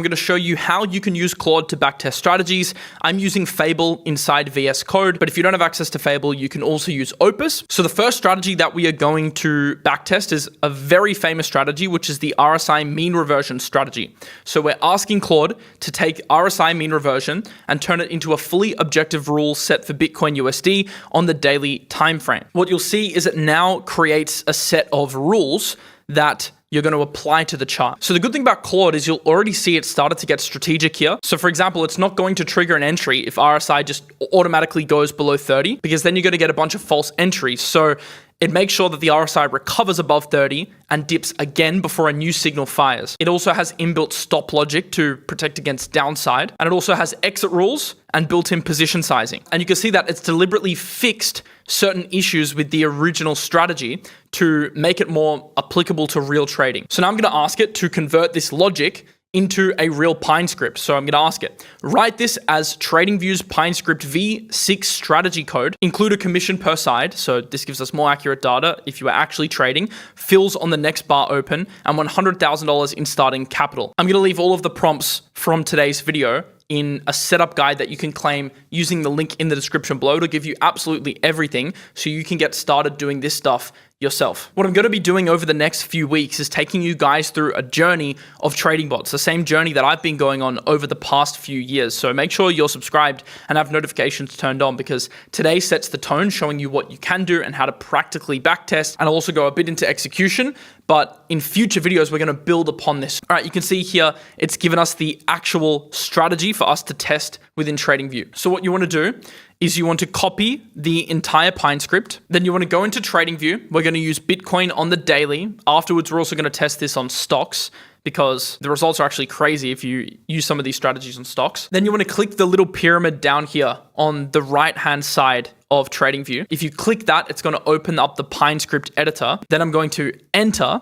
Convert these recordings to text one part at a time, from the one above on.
I'm going to show you how you can use Claude to backtest strategies. I'm using Fable inside VS Code, but if you don't have access to Fable, you can also use Opus. So the first strategy that we are going to backtest is a very famous strategy, which is the RSI mean reversion strategy. So we're asking Claude to take RSI mean reversion and turn it into a fully objective rule set for Bitcoin USD on the daily time frame. What you'll see is it now creates a set of rules that you're going to apply to the chart. So the good thing about Claude is you'll already see it started to get strategic here. So for example, it's not going to trigger an entry if RSI just automatically goes below 30, because then you're going to get a bunch of false entries. So it makes sure that the RSI recovers above 30 and dips again before a new signal fires. It also has inbuilt stop logic to protect against downside. And it also has exit rules and built-in position sizing. And you can see that it's deliberately fixed certain issues with the original strategy to make it more applicable to real trading. So now I'm going to ask it to convert this logic into a real Pine script. So I'm going to ask it, write this as TradingView's Pine script V6 strategy code, include a commission per side. So this gives us more accurate data if you are actually trading, fills on the next bar open, and $100,000 in starting capital. I'm going to leave all of the prompts from today's video in a setup guide that you can claim using the link in the description below to give you absolutely everything so you can get started doing this stuff yourself. What I'm going to be doing over the next few weeks is taking you guys through a journey of trading bots, the same journey that I've been going on over the past few years. So make sure you're subscribed and have notifications turned on, because today sets the tone, showing you what you can do and how to practically backtest. And I'll also go a bit into execution, but in future videos, we're going to build upon this. All right, you can see here, it's given us the actual strategy for us to test within TradingView. So what you want to do is you want to copy the entire Pine script. Then you want to go into TradingView. We're going to use Bitcoin on the daily. Afterwards, we're also going to test this on stocks, because the results are actually crazy if you use some of these strategies on stocks. Then you want to click the little pyramid down here on the right-hand side of TradingView. If you click that, it's going to open up the Pine script editor. Then I'm going to enter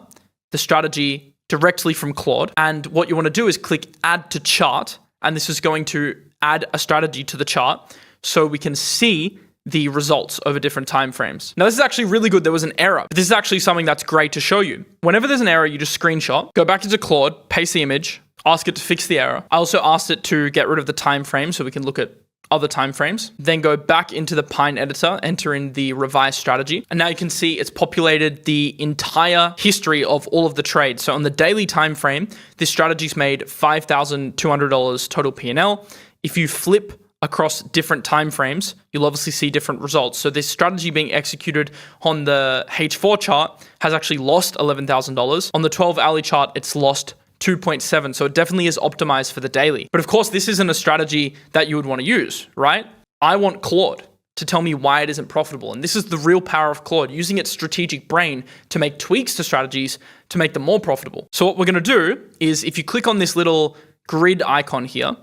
the strategy directly from Claude. And what you want to do is click add to chart. And this is going to add a strategy to the chart so we can see the results over different time frames. Now, this is actually really good. There was an error, but this is actually something that's great to show you. Whenever there's an error, you just screenshot, go back into Claude, paste the image, ask it to fix the error. I also asked it to get rid of the time frame so we can look at other time frames. Then go back into the Pine editor, enter in the revised strategy. And now you can see it's populated the entire history of all of the trades. So on the daily time frame, this strategy's made $5,200 total P&L. If you flip across different time frames, you'll obviously see different results. So this strategy being executed on the H4 chart has actually lost $11,000. On the 12-hourly chart, it's lost 2.7. So it definitely is optimized for the daily. But of course, this isn't a strategy that you would want to use, right? I want Claude to tell me why it isn't profitable. And this is the real power of Claude, using its strategic brain to make tweaks to strategies to make them more profitable. So what we're going to do is, if you click on this little grid icon here,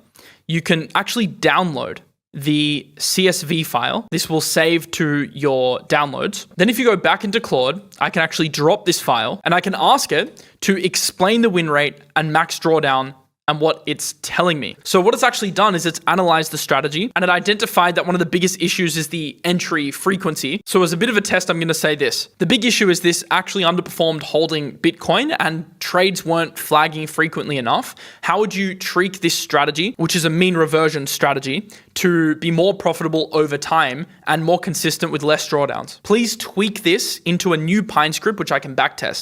you can actually download the CSV file. This will save to your downloads. Then if you go back into Claude, I can actually drop this file and I can ask it to explain the win rate and max drawdown and what it's telling me. So what it's actually done is it's analyzed the strategy and it identified that one of the biggest issues is the entry frequency. So as a bit of a test, I'm going to say this. The big issue is this actually underperformed holding Bitcoin and trades weren't flagging frequently enough. How would you tweak this strategy, which is a mean reversion strategy, to be more profitable over time and more consistent with less drawdowns? Please tweak this into a new Pine script, which I can backtest.